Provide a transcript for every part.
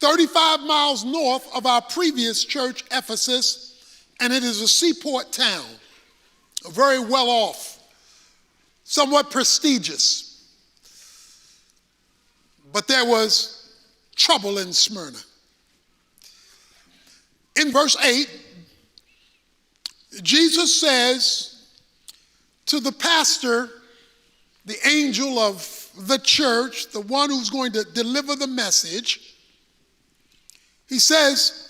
35 miles north of our previous church, Ephesus, and it is a seaport town, very well off, somewhat prestigious. But there was trouble in Smyrna. In verse 8, Jesus says to the pastor, the angel of the church, the one who's going to deliver the message, he says,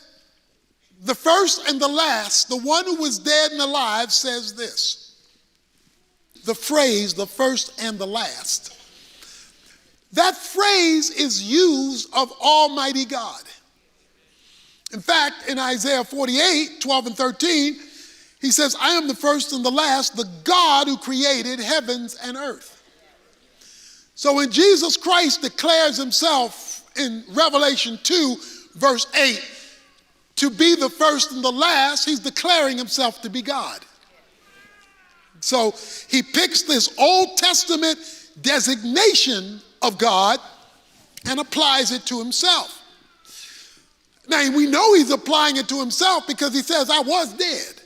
the first and the last, the one who was dead and alive says this. The phrase, the first and the last. That phrase is used of Almighty God. In fact, in Isaiah 48, 12 and 13, he says, I am the first and the last, the God who created heavens and earth. So when Jesus Christ declares himself in Revelation 2, verse 8, to be the first and the last, he's declaring himself to be God. So he picks this Old Testament designation of God and applies it to himself. Now, we know he's applying it to himself because he says, I was dead,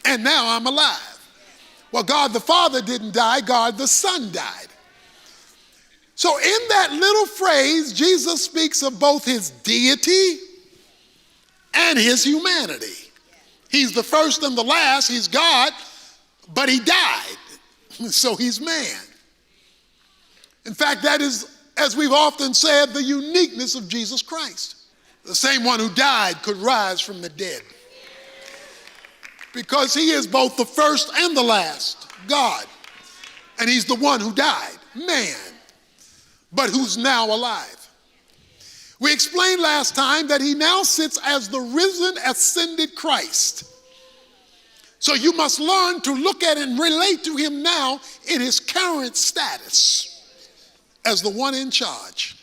and now I'm alive. Well, God the Father didn't die, God the Son died. So in that little phrase, Jesus speaks of both his deity and his humanity. He's the first and the last, he's God, but he died, so he's man. In fact, that is, as we've often said, the uniqueness of Jesus Christ. The same one who died could rise from the dead. Because he is both the first and the last, God. And he's the one who died, man, but who's now alive. We explained last time that he now sits as the risen, ascended Christ. So you must learn to look at and relate to him now in his current status as the one in charge.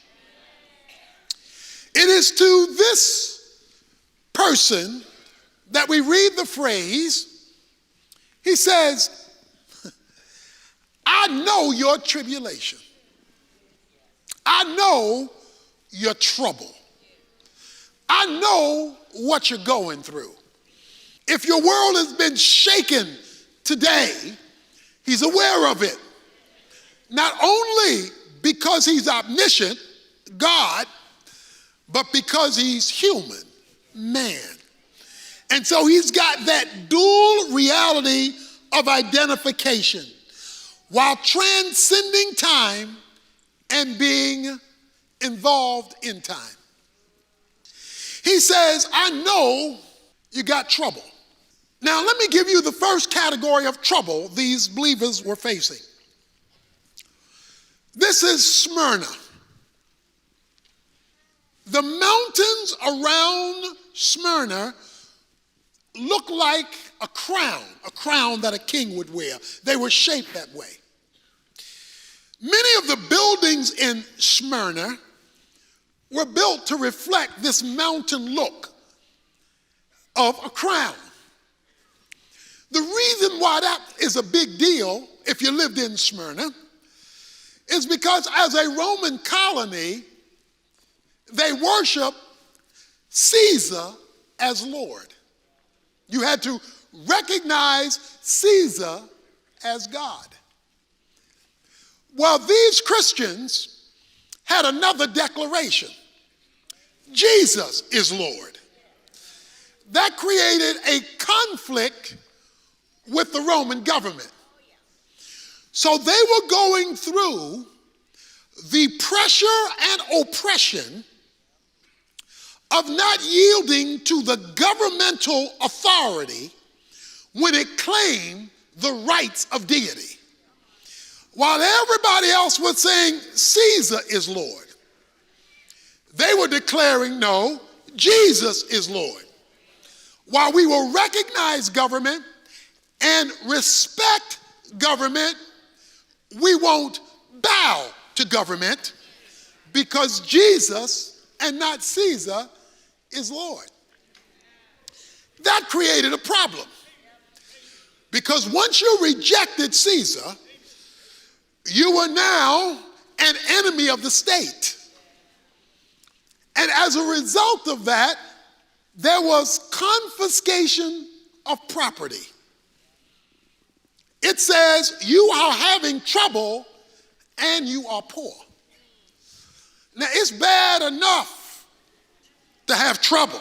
It is to this person that we read the phrase, he says, I know your tribulation. I know your trouble. I know what you're going through. If your world has been shaken today, he's aware of it. Not only because he's omniscient, God, but because he's human, man. And so he's got that dual reality of identification while transcending time and being involved in time. He says, I know you got trouble. Now, let me give you the first category of trouble these believers were facing. This is Smyrna. The mountains around Smyrna look like a crown that a king would wear. They were shaped that way. Many of the buildings in Smyrna were built to reflect this mountain look of a crown. The reason why that is a big deal, if you lived in Smyrna, is because as a Roman colony, they worship Caesar as Lord. You had to recognize Caesar as God. Well, these Christians had another declaration. Jesus is Lord. That created a conflict with the Roman government. So they were going through the pressure and oppression of not yielding to the governmental authority when it claimed the rights of deity. While everybody else was saying Caesar is Lord, they were declaring, no, Jesus is Lord. While we will recognize government and respect government, we won't bow to government because Jesus and not Caesar is Lord. That created a problem because once you rejected Caesar, you were now an enemy of the state. And as a result of that, there was confiscation of property. It says you are having trouble and you are poor. Now, it's bad enough to have trouble,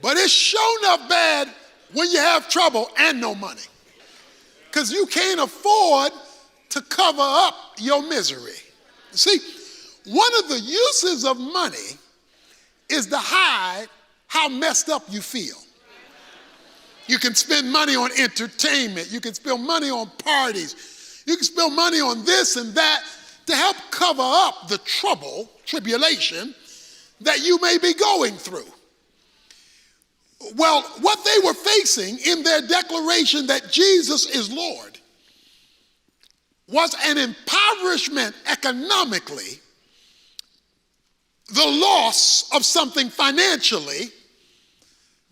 but it's sure enough bad when you have trouble and no money, because you can't afford to cover up your misery. See, one of the uses of money is to hide how messed up you feel. You can spend money on entertainment. You can spend money on parties. You can spend money on this and that to help cover up the tribulation that you may be going through. Well, what they were facing in their declaration that Jesus is Lord was an impoverishment economically, the loss of something financially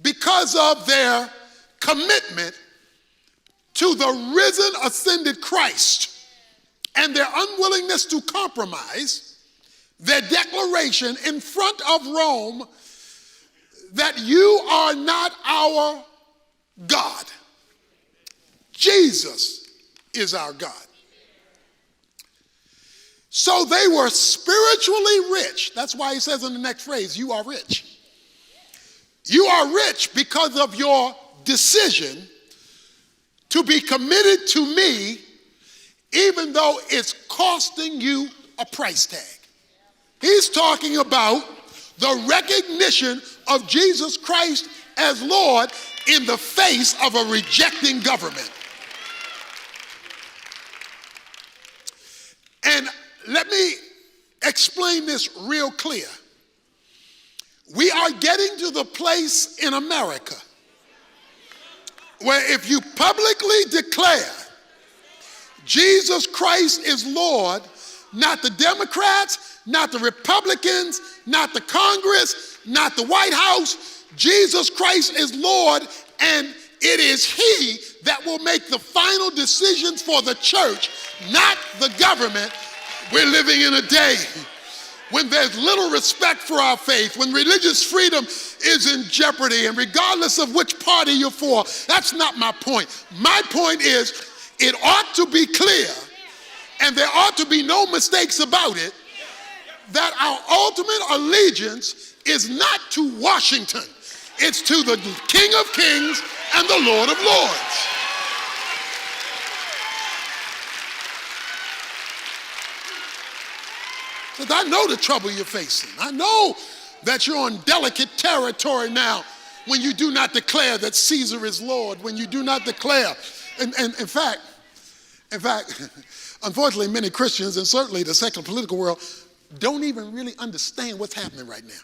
because of their commitment to the risen, ascended Christ, and their unwillingness to compromise their declaration in front of Rome that you are not our God. Jesus is our God. So they were spiritually rich. That's why he says in the next phrase, you are rich. You are rich because of your decision to be committed to me, even though it's costing you a price tag. He's talking about the recognition of Jesus Christ as Lord in the face of a rejecting government. And let me explain this real clear. We are getting to the place in America where if you publicly declare Jesus Christ is Lord, not the Democrats, not the Republicans, not the Congress, not the White House, Jesus Christ is Lord, and it is He that will make the final decisions for the church, not the government. We're living in a day when there's little respect for our faith, when religious freedom is in jeopardy, and regardless of which party you're for, that's not my point. My point is, it ought to be clear, and there ought to be no mistakes about it, that our ultimate allegiance is not to Washington. It's to the King of Kings and the Lord of Lords. Because I know the trouble you're facing. I know that you're on delicate territory now when you do not declare that Caesar is Lord, when you do not declare. And in fact, unfortunately, many Christians, and certainly the secular political world, don't even really understand what's happening right now.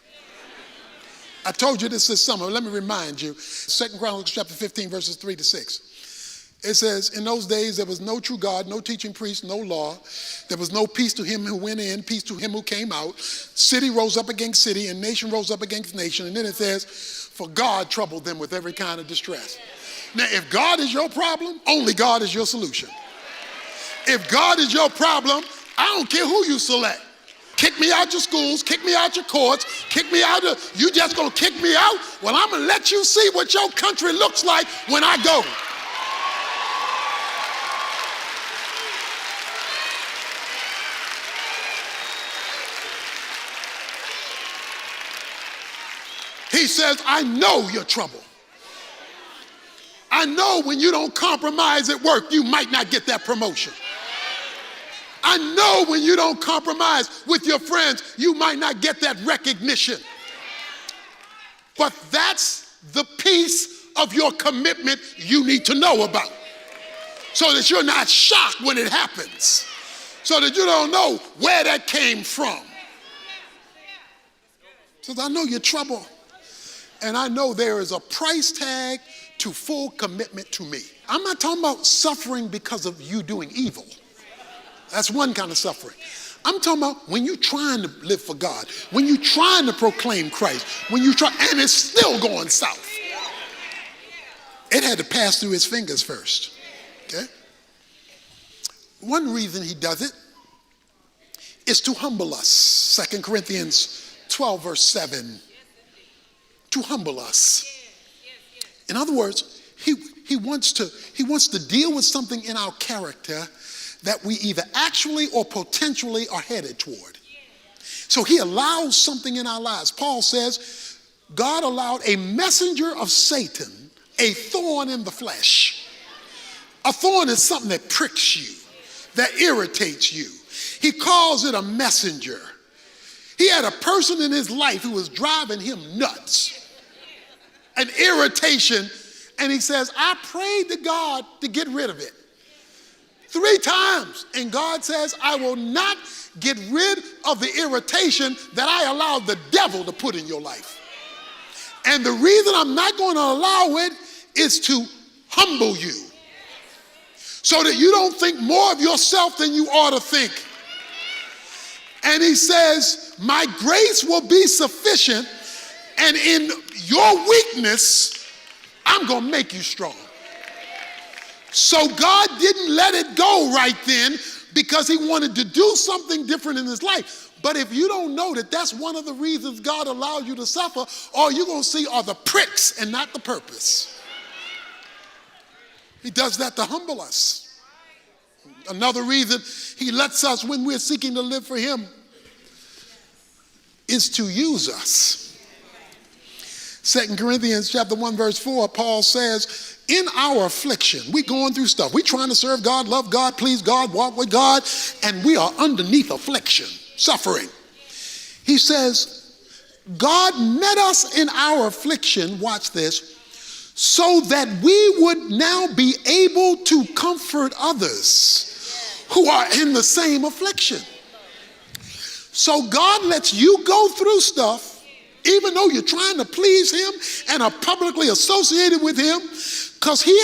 I told you this summer. Let me remind you. 2 Chronicles chapter 15, verses 3 to 6. It says, in those days there was no true God, no teaching priest, no law. There was no peace to him who went in, peace to him who came out. City rose up against city, and nation rose up against nation. And then it says, for God troubled them with every kind of distress. Now, if God is your problem, only God is your solution. If God is your problem, I don't care who you select. Kick me out your schools, kick me out your courts, kick me out of, you just gonna kick me out? Well, I'm gonna let you see what your country looks like when I go. He says, I know your trouble. I know when you don't compromise at work, you might not get that promotion. I know when you don't compromise with your friends, you might not get that recognition. But that's the piece of your commitment you need to know about, so that you're not shocked when it happens, so that you don't know where that came from. So I know your trouble, and I know there is a price tag to full commitment to me. I'm not talking about suffering because of you doing evil. That's one kind of suffering. I'm talking about when you're trying to live for God, when you're trying to proclaim Christ, when you try, and it's still going south. It had to pass through his fingers first. Okay? One reason he does it is to humble us. 2 Corinthians 12, verse 7. To humble us. In other words, he wants to deal with something in our character that we either actually or potentially are headed toward. So he allows something in our lives. Paul says, God allowed a messenger of Satan, a thorn in the flesh. A thorn is something that pricks you, that irritates you. He calls it a messenger. He had a person in his life who was driving him nuts, an irritation, and he says, I prayed to God to get rid of it 3 times. And God says, I will not get rid of the irritation that I allowed the devil to put in your life. And the reason I'm not going to allow it is to humble you so that you don't think more of yourself than you ought to think. And he says, my grace will be sufficient, and in your weakness, I'm going to make you strong. So God didn't let it go right then because he wanted to do something different in his life. But if you don't know that that's one of the reasons God allowed you to suffer, all you're going to see are the pricks and not the purpose. He does that to humble us. Another reason he lets us, when we're seeking to live for him, is to use us. 2 Corinthians chapter 1, verse 4, Paul says, in our affliction, we're going through stuff. We're trying to serve God, love God, please God, walk with God, and we are underneath affliction, suffering. He says, God met us in our affliction, watch this, so that we would now be able to comfort others who are in the same affliction. So God lets you go through stuff even though you're trying to please him and are publicly associated with him, because he